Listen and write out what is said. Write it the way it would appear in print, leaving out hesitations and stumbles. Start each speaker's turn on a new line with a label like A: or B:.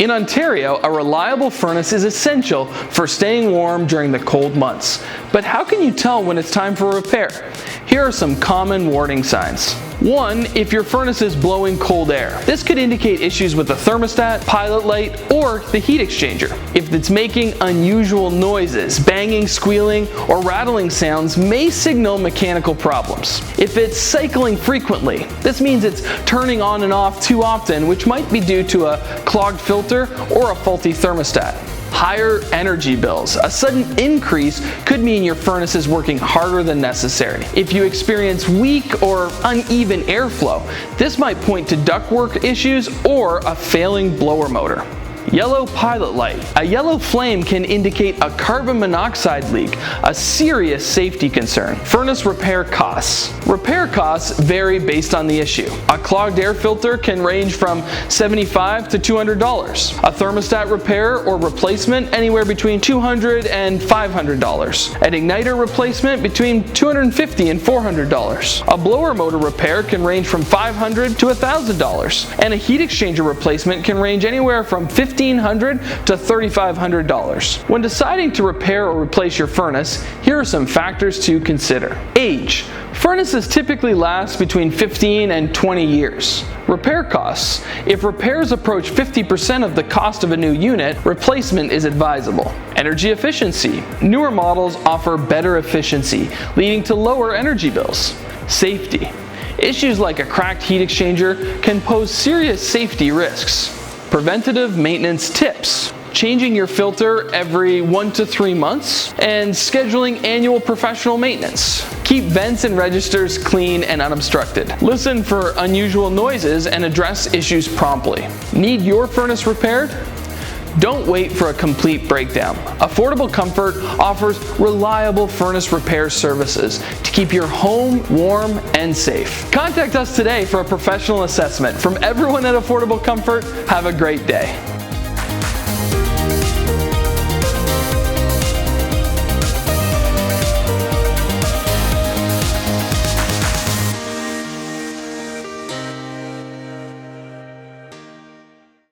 A: In Ontario, a reliable furnace is essential for staying warm during the cold months. But how can you tell when it's time for a repair? Here are some common warning signs. 1. If your furnace is blowing cold air. This could indicate issues with the thermostat, pilot light, or the heat exchanger. If it's making unusual noises, banging, squealing, or rattling sounds may signal mechanical problems. If it's cycling frequently, this means it's turning on and off too often, which might be due to a clogged filter or a faulty thermostat. Higher energy bills. A sudden increase could mean your furnace is working harder than necessary. If you experience weak or uneven airflow, this might point to ductwork issues or a failing blower motor. Yellow pilot light. A yellow flame can indicate a carbon monoxide leak, a serious safety concern. Furnace repair costs. Repair costs vary based on the issue. A clogged air filter can range from $75 to $200. A thermostat repair or replacement anywhere between $200 and $500. An igniter replacement between $250 and $400. A blower motor repair can range from $500 to $1,000. And a heat exchanger replacement can range anywhere from $1,500 to $3,500. When deciding to repair or replace your furnace, here are some factors to consider. Age. Furnaces typically last between 15 and 20 years. Repair costs. If repairs approach 50% of the cost of a new unit, replacement is advisable. Energy efficiency. Newer models offer better efficiency, leading to lower energy bills. Safety. Issues like a cracked heat exchanger can pose serious safety risks. Preventative maintenance tips. Changing your filter every 1 to 3 months and scheduling annual professional maintenance. Keep vents and registers clean and unobstructed. Listen for unusual noises and address issues promptly. Need your furnace repaired? Don't wait for a complete breakdown. Affordable Comfort offers reliable furnace repair services to keep your home warm and safe. Contact us today for a professional assessment. From everyone at Affordable Comfort, have a great day.